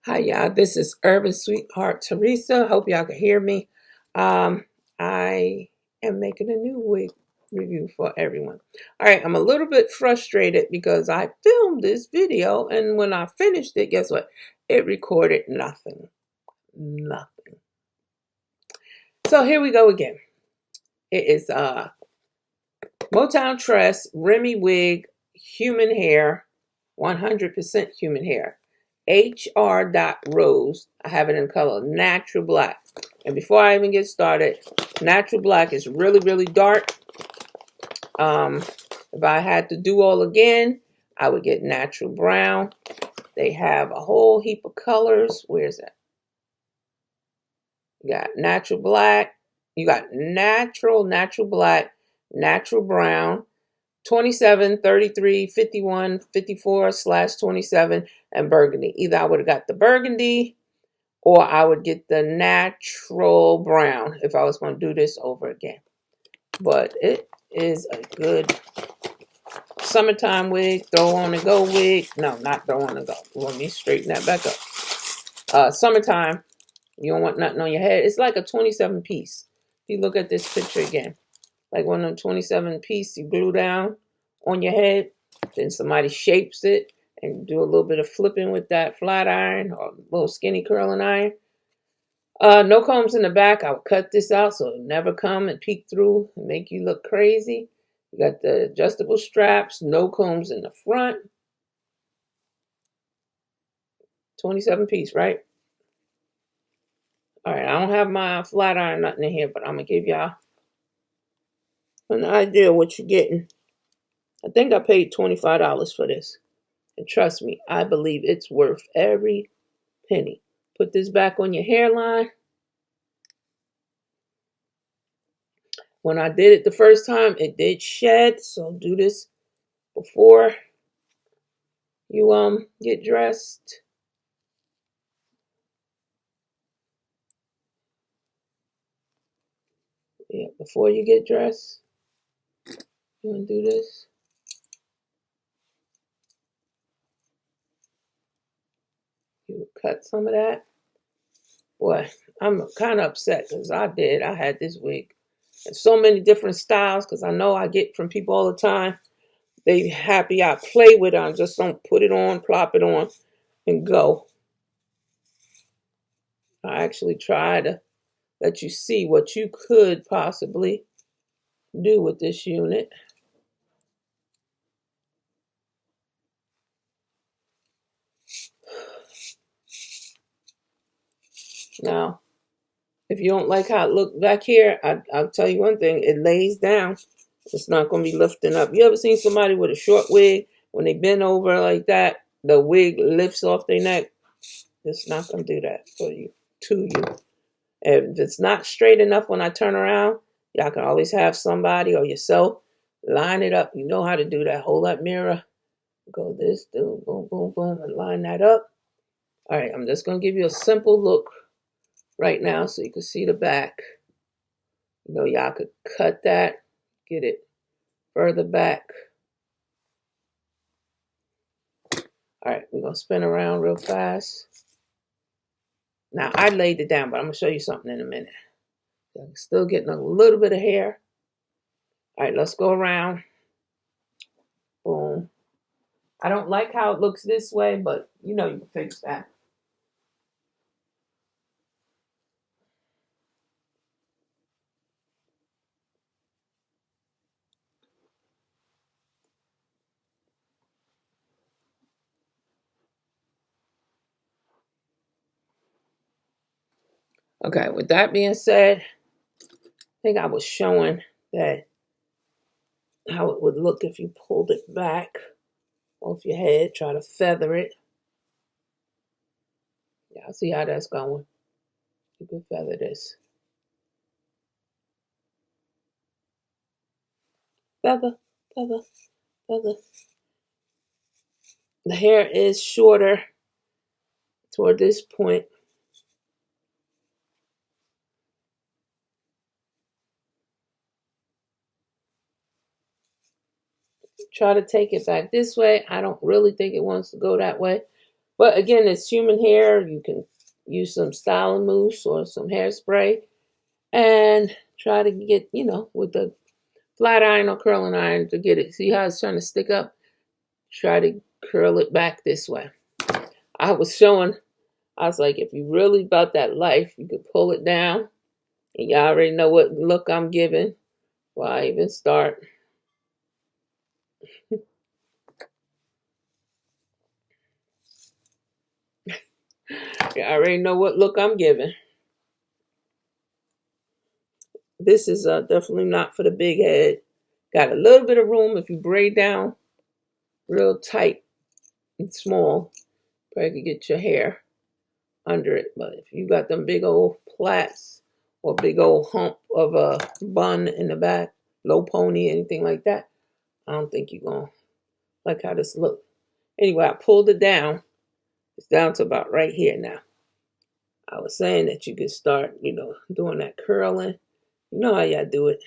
Hi y'all, this is Urbansweetheart Teresa. Hope y'all can hear me. I am making a new wig review for everyone. All right, I'm a little bit frustrated because I filmed this video and when I finished it, guess what? It recorded nothing. Nothing. So here we go again. It is Motown Tress Remy wig, human hair, 100% human hair. Hr.Rose. I have it in color natural black. And before I even get started, natural black is really, really dark. If I had to do all again, I would get natural brown. They have a whole heap of colors. Where's that? You got natural black. You got natural black, natural brown, 27, 33, 51, 54/27, and burgundy. Either I would have got the burgundy or I would get the natural brown if I was going to do this over again. But it is a good summertime wig, throw on and go wig. No, not throw on and go. Let me straighten that back up. Summertime, you don't want nothing on your head. It's like a 27 piece. If you look at this picture again, like one of them 27 piece you glue down on your head, then somebody shapes it and do a little bit of flipping with that flat iron or little skinny curling iron. No combs in the back. I would cut this out so it'll never come and peek through and make you look crazy. You got the adjustable straps, no combs in the front. 27 piece, right? All right, I don't have my flat iron nothing in here, but I'm going to give y'all an idea of what you're getting. I think I paid $25 for this. And trust me, I believe it's worth every penny. Put this back on your hairline. When I did it the first time, it did shed. So do this before you get dressed. Yeah, before you get dressed, you want to do this. You would cut some of that. Boy, I'm kind of upset because I had this wig. And so many different styles because I know I get from people all the time. They happy I play with it. I just don't put it on, plop it on, and go. I actually try to let you see what you could possibly do with this unit. Now, if you don't like how it looked back here, I'll tell you one thing. It lays down. It's not going to be lifting up. You ever seen somebody with a short wig? When they bend over like that, the wig lifts off their neck. It's not going to do that for you, to you. If it's not straight enough when I turn around, y'all can always have somebody or yourself line it up. You know how to do that. Hold that mirror. Go this, do boom, boom, boom, and line that up. All right, I'm just going to give you a simple look right now so you can see the back. You know, y'all could cut that, get it further back. All right, we're going to spin around real fast. Now, I laid it down, but I'm going to show you something in a minute. I'm still getting a little bit of hair. All right, let's go around. Boom. I don't like how it looks this way, but you know you can fix that. Okay, with that being said, I think I was showing that how it would look if you pulled it back off your head, try to feather it. Yeah, I see how that's going. You can feather this. Feather, feather, feather. The hair is shorter toward this point. Try to take it back this way. I don't really think it wants to go that way. But again, it's human hair. You can use some styling mousse or some hairspray and try to get, you know, with the flat iron or curling iron to get it. See how it's trying to stick up? Try to curl it back this way. I was like, if you really about that life, you could pull it down. And y'all already know what look I'm giving. Why even start? You already know what look I'm giving. This is definitely not for the big head. Got a little bit of room if you braid down real tight and small. Probably could get your hair under it. But if you got them big old plaits or big old hump of a bun in the back, low pony, anything like that, I don't think you're going to like how this look. Anyway, I pulled it down. It's down to about right here now. I was saying that you could start, you know, doing that curling. You know how y'all do it.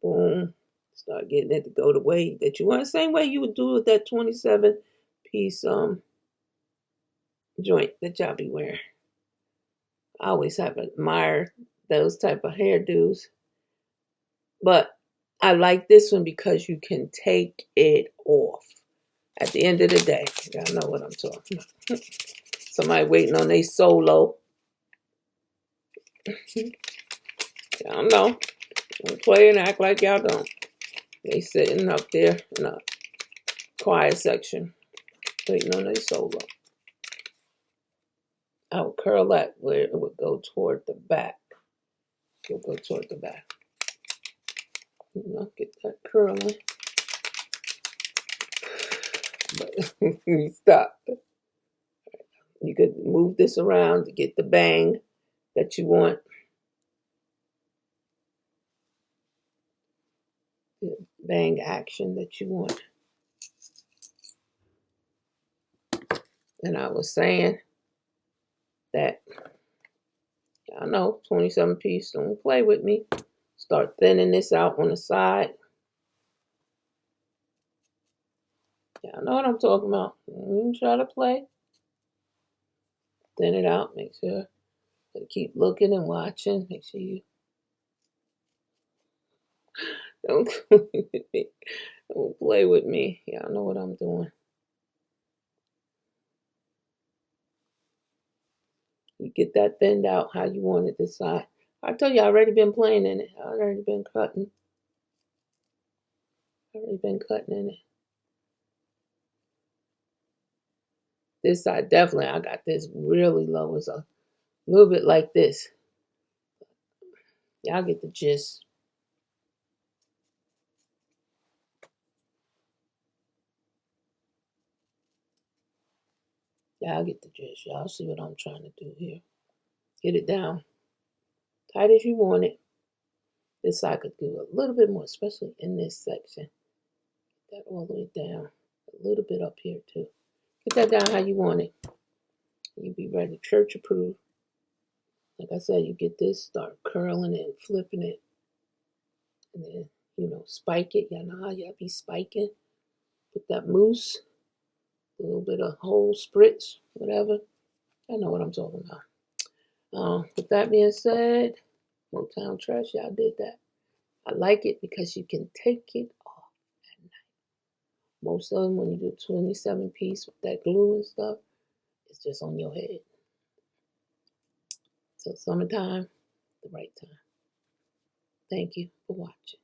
Boom. Start getting it to go the way that you want. The same way you would do with that 27-piece joint that y'all be wearing. I always have admired those type of hairdos. But I like this one because you can take it off. At the end of the day, y'all know what I'm talking about. Somebody waiting on their solo. Y'all know. Don't play and act like y'all don't. They sitting up there in a quiet section, waiting on their solo. I would curl that where it would go toward the back. It would go toward the back. You know, get that curling. But you stop. You could move this around to get the bang that you want. The bang action that you want. And I was saying that, I know, 27-piece, don't play with me. Start thinning this out on the side. Y'all know what I'm talking about. You try to play. Thin it out. Make sure to keep looking and watching. Make sure you don't play with me. Don't play with me. Y'all know what I'm doing. You get that thinned out how you want it this side. I tell you, I already been playing in it. I already been cutting. In it. This side, definitely, I got this really low. It's a little bit like this. Y'all get the gist. Y'all get the gist. Y'all see what I'm trying to do here. Get it down. Tight as you want it. This side could do a little bit more, especially in this section. Get that all the way down. A little bit up here too. Get that down how you want it. You be ready, church approved. Like I said, you get this, start curling it and flipping it. And then, you know, spike it. Y'all know how y'all be spiking. Put that mousse. A little bit of whole spritz, whatever. I know what I'm talking about. With that being said, Motown Tress, y'all did that. I like it because you can take it off at night. Most of them, when you do 27-piece with that glue and stuff, it's just on your head. So summertime, the right time. Thank you for watching.